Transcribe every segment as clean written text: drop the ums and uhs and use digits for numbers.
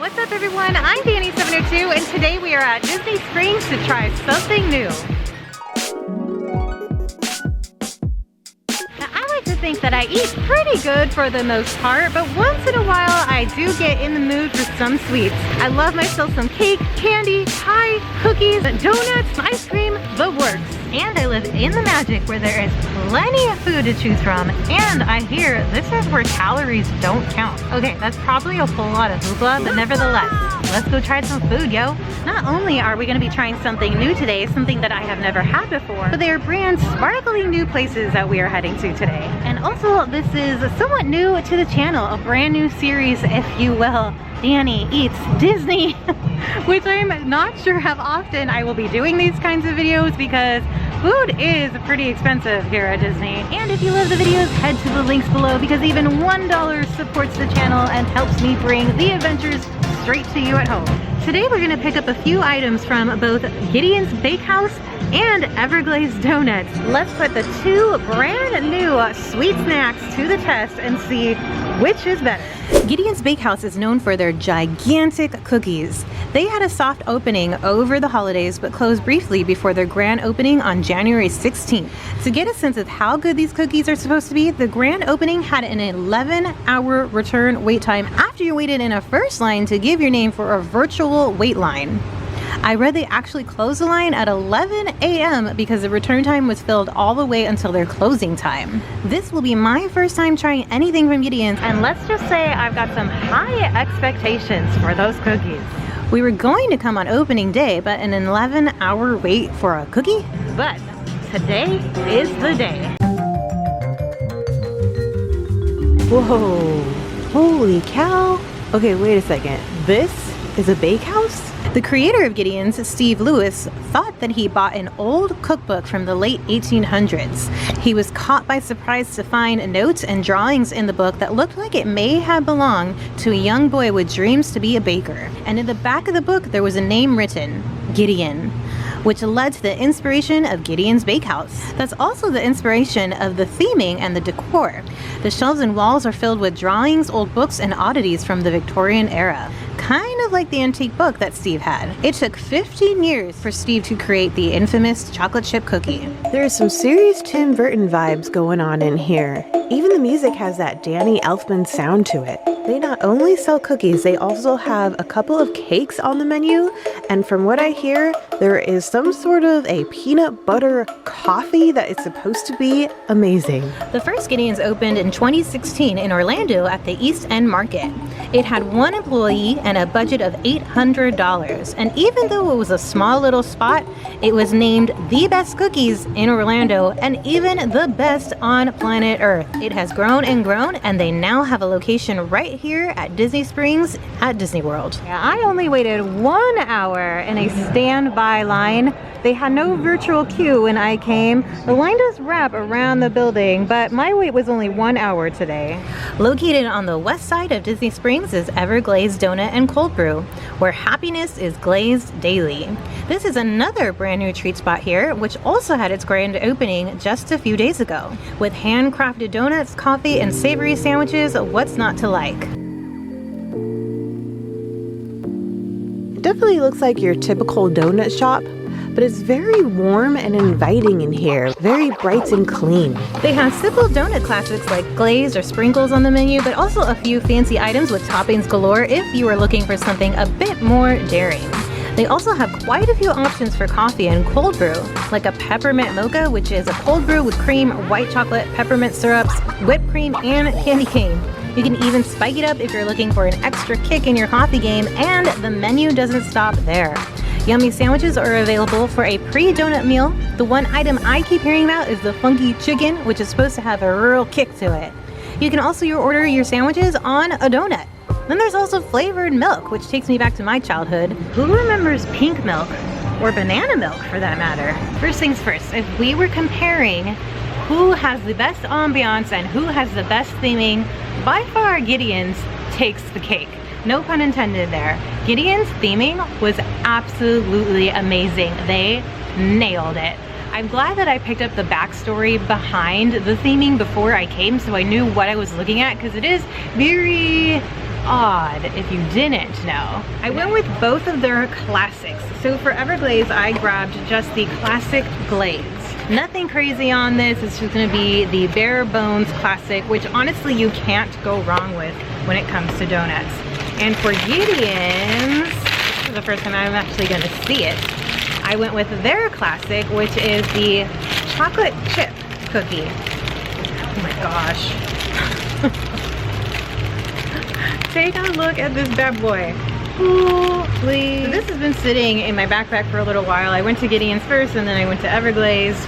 What's up everyone? I'm Danny702 and today we are at Disney Springs to try something new. Now, I like to think that I eat pretty good for the most part, but once in a while I do get in the mood for some sweets. I love myself some cake, candy, pie, cookies, donuts, ice cream, the works. And I live in the magic where there is plenty of food to choose from, and I hear this is where calories don't count. Okay, that's probably a whole lot of hoopla, but nevertheless, let's go try some food, yo. Not only are we gonna be trying something new today, something that I have never had before, but they are brand sparkling new places that we are heading to today. And also, this is somewhat new to the channel, a brand new series, if you will. Danny Eats Disney, which I'm not sure how often I will be doing these kinds of videos because food is pretty expensive here at Disney. And if you love the videos, head to the links below because even $1 supports the channel and helps me bring the adventures straight to you at home. Today we're gonna pick up a few items from both Gideon's Bakehouse and Everglazed Donuts. Let's put the two brand new sweet snacks to the test and see which is better. Gideon's Bakehouse is known for their gigantic cookies. They had a soft opening over the holidays but closed briefly before their grand opening on January 16th. To get a sense of how good these cookies are supposed to be, the grand opening had an 11-hour return wait time after you waited in a first line to give your name for a virtual wait line. I read they actually closed the line at 11 a.m. because the return time was filled all the way until their closing time. This will be my first time trying anything from Gideon's, and let's just say I've got some high expectations for those cookies. We were going to come on opening day, but an 11-hour wait for a cookie? But today is the day. Whoa, holy cow. Okay, wait a second. This is a bakehouse? The creator of Gideon's, Steve Lewis, thought that he bought an old cookbook from the late 1800s. He was caught by surprise to find notes and drawings in the book that looked like it may have belonged to a young boy with dreams to be a baker. And in the back of the book, there was a name written, Gideon, which led to the inspiration of Gideon's Bakehouse. That's also the inspiration of the theming and the decor. The shelves and walls are filled with drawings, old books, and oddities from the Victorian era. Kind of like the antique book that Steve had. It took 15 years for Steve to create the infamous chocolate chip cookie. There's some serious Tim Burton vibes going on in here. Even the music has that Danny Elfman sound to it. They not only sell cookies, they also have a couple of cakes on the menu, and from what I hear, there is some sort of a peanut butter coffee that is supposed to be amazing. The first Gideon's opened in 2016 in Orlando at the East End Market. It had one employee and a budget of $800, and even though it was a small little spot, it was named the best cookies in Orlando and even the best on planet Earth. It has grown and grown, and they now have a location right here at Disney Springs at Disney World. Yeah, I only waited 1 hour in a standby line. They had no virtual queue when I came. The line does wrap around the building, but my wait was only 1 hour today. Located on the west side of Disney Springs is Everglazed Donut and Cold Brew, where happiness is glazed daily. This is another brand new treat spot here, which also had its grand opening just a few days ago. With handcrafted donuts, coffee, and savory sandwiches, what's not to like? It definitely looks like your typical donut shop, but it's very warm and inviting in here, very bright and clean. They have simple donut classics like glazed or sprinkles on the menu, but also a few fancy items with toppings galore if you are looking for something a bit more daring. They also have quite a few options for coffee and cold brew, like a peppermint mocha, which is a cold brew with cream, white chocolate, peppermint syrups, whipped cream, and candy cane. You can even spike it up if you're looking for an extra kick in your coffee game, and the menu doesn't stop there. Yummy sandwiches are available for a pre-donut meal. The one item I keep hearing about is the funky chicken, which is supposed to have a real kick to it. You can also order your sandwiches on a donut. Then there's also flavored milk, which takes me back to my childhood. Who remembers pink milk? Or banana milk, for that matter? First things first, if we were comparing who has the best ambiance and who has the best theming, by far Gideon's takes the cake. No pun intended there. Gideon's theming was absolutely amazing. They nailed it. I'm glad that I picked up the backstory behind the theming before I came, so I knew what I was looking at, because it is very odd if you didn't know. I went with both of their classics. So for Everglades, I grabbed just the classic Glazed. Nothing crazy on this. It's just gonna be the bare bones classic, which honestly you can't go wrong with when it comes to donuts. And for Gideon's, this is the first time I'm actually gonna see it, I went with their classic, which is the chocolate chip cookie. Oh my gosh. Take a look at this bad boy. Holy. So this has been sitting in my backpack for a little while. I went to Gideon's first and then I went to Everglades.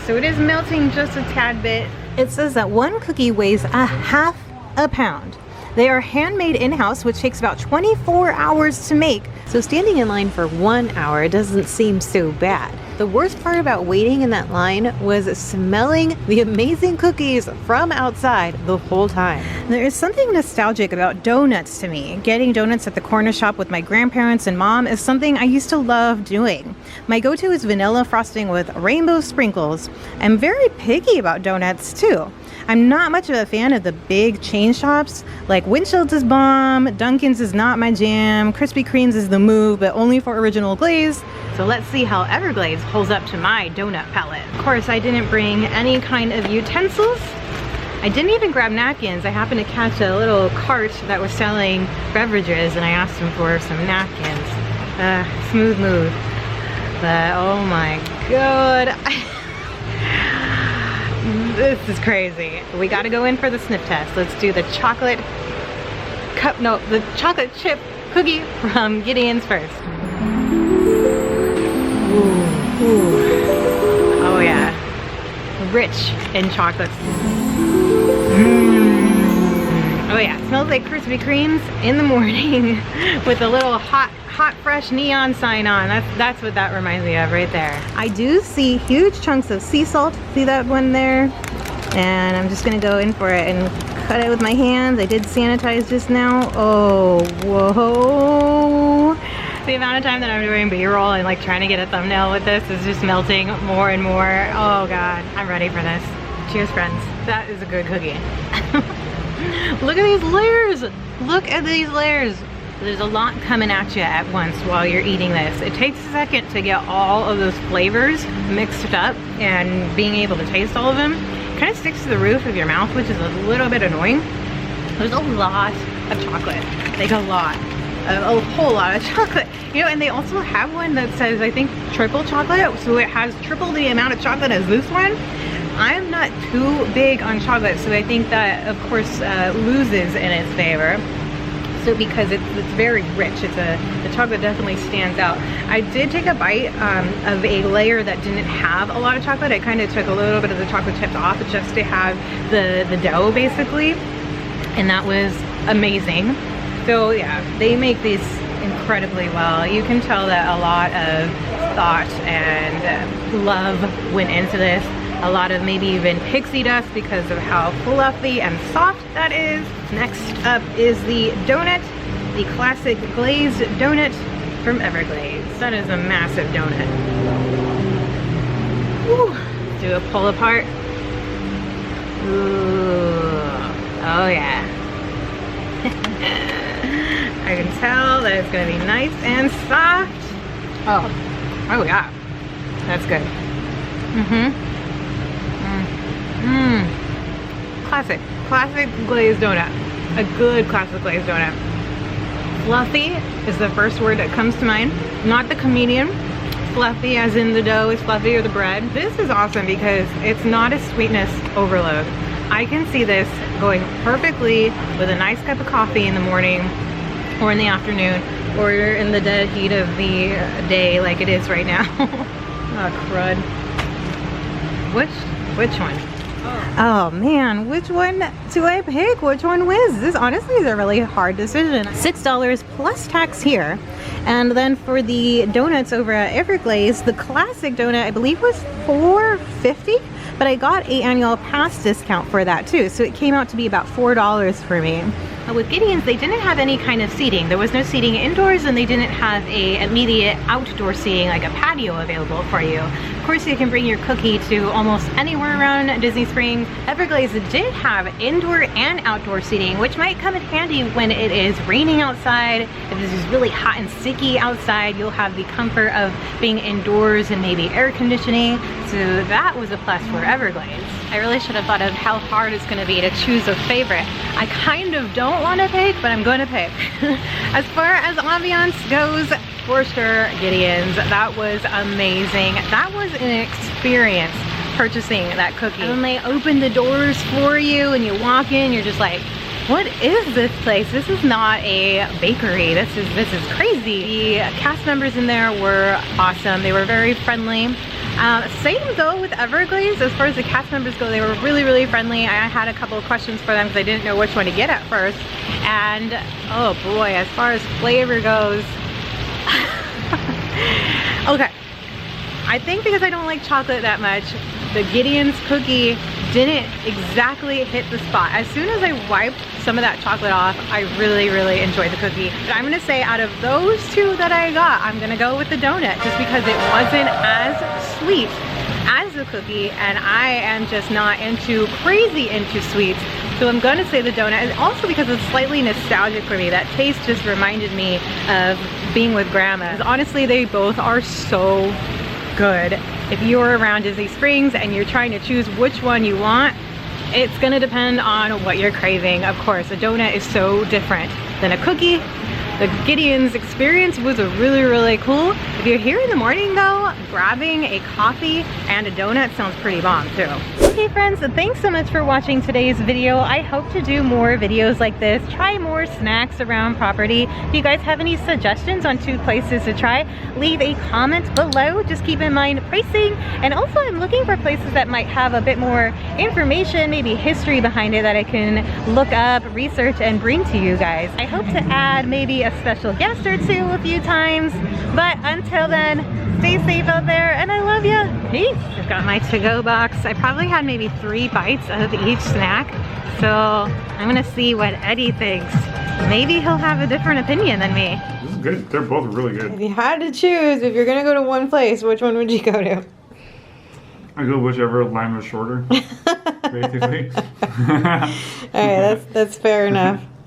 So it is melting just a tad bit. It says that one cookie weighs a half a pound. They are handmade in-house, which takes about 24 hours to make. So standing in line for 1 hour doesn't seem so bad. The worst part about waiting in that line was smelling the amazing cookies from outside the whole time. There is something nostalgic about donuts to me. Getting donuts at the corner shop with my grandparents and mom is something I used to love doing. My go-to is vanilla frosting with rainbow sprinkles. I'm very picky about donuts too. I'm not much of a fan of the big chain shops, like Windchill's is bomb, Dunkin's is not my jam, Krispy Kreme's is the move, but only for original glaze. So let's see how Everglades holds up to my donut palette. Of course, I didn't bring any kind of utensils. I didn't even grab napkins. I happened to catch a little cart that was selling beverages and I asked them for some napkins. Smooth move. But oh my God. This is crazy. We gotta go in for the sniff test. Let's do the chocolate the chocolate chip cookie from Gideon's first. Ooh, ooh. Oh yeah. Rich in chocolate. Oh yeah, it smells like Krispy Kremes in the morning with a little hot fresh neon sign on. That's what that reminds me of right there. I do see huge chunks of sea salt. See that one there? And I'm just gonna go in for it and cut it with my hands. I did sanitize just now. Oh, whoa. The amount of time that I'm doing B-roll and like trying to get a thumbnail with this is just melting more and more. Oh God, I'm ready for this. Cheers, friends. That is a good cookie. Look at these layers. Look at these layers. There's a lot coming at you at once while you're eating this. It takes a second to get all of those flavors mixed up and being able to taste all of them. It kind of sticks to the roof of your mouth, which is a little bit annoying. There's a lot of chocolate, like a whole lot of chocolate. You know, and they also have one that says, I think, triple chocolate, so it has triple the amount of chocolate as this one. I'm not too big on chocolate, so I think that, of course, loses in its favor. So because it's very rich, the chocolate definitely stands out. I did take a bite of a layer that didn't have a lot of chocolate. I kind of took a little bit of the chocolate chips off just to have the dough basically, and that was amazing. So yeah, they make these incredibly well. You can tell that a lot of thought and love went into this. A lot of maybe even pixie dust because of how fluffy and soft that is. Next up is the donut, the classic glazed donut from Everglades. That is a massive donut. Woo. Do a pull apart. Ooh. Oh yeah. I can tell that it's gonna be nice and soft. Oh yeah, that's good. Classic glazed donut. A good classic glazed donut. Fluffy is the first word that comes to mind. Not the comedian. Fluffy as in the dough is fluffy or the bread. This is awesome because it's not a sweetness overload. I can see this going perfectly with a nice cup of coffee in the morning or in the afternoon or in the dead heat of the day like it is right now. Oh crud. Which one? Oh man, which one do I pick? Which one wins? This honestly is a really hard decision. $6 plus tax here. And then for the donuts over at Everglades, the classic donut I believe was $4.50, but I got an annual pass discount for that too. So it came out to be about $4 for me. But with Gideon's, they didn't have any kind of seating. There was no seating indoors, and they didn't have a immediate outdoor seating, like a patio available for you. Of course, you can bring your cookie to almost anywhere around Disney Springs. Everglades did have indoor and outdoor seating, which might come in handy when it is raining outside. If this is really hot and sticky outside, you'll have the comfort of being indoors and maybe air conditioning. So that was a plus for Everglades. I really should have thought of how hard it's gonna be to choose a favorite. I kind of don't want to pick, but I'm gonna pick. As far as ambiance goes, for sure, Gideon's. That was amazing. That was an experience purchasing that cookie. And then they open the doors for you and you walk in, you're just like, what is this place? This is not a bakery. This is crazy. The cast members in there were awesome. They were very friendly. Same though with Everglades. As far as the cast members go, they were really friendly. I had a couple of questions for them because I didn't know which one to get at first. And oh boy, as far as flavor goes, okay, I think because I don't like chocolate that much, the Gideon's cookie didn't exactly hit the spot. As soon as I wiped some of that chocolate off, I really enjoyed the cookie. But I'm gonna say out of those two that I got, I'm gonna go with the donut just because it wasn't as sweet as the cookie, and I am just not crazy into sweets. So I'm gonna say the donut, and also because it's slightly nostalgic for me. That taste just reminded me of being with grandma. Honestly, they both are so good. If you're around Disney Springs and you're trying to choose which one you want, it's gonna depend on what you're craving. Of course, a donut is so different than a cookie. The Gideon's experience was really cool. If you're here in the morning though, grabbing a coffee and a donut sounds pretty bomb too. Okay friends, thanks so much for watching today's video. I hope to do more videos like this, try more snacks around property. If you guys have any suggestions on 2 places to try, leave a comment below. Just keep in mind pricing, and also I'm looking for places that might have a bit more information, maybe history behind it that I can look up, research, and bring to you guys. I hope to add maybe a special guest or 2 a few times, but until then, stay safe out there, and I love you. Peace. I've got my to-go box. I probably had maybe 3 bites of each snack, so I'm gonna see what Eddie thinks. Maybe he'll have a different opinion than me. This is good. They're both really good. If you had to choose, if you're gonna go to one place, which one would you go to? I go whichever line was shorter, basically. All right, that's fair enough.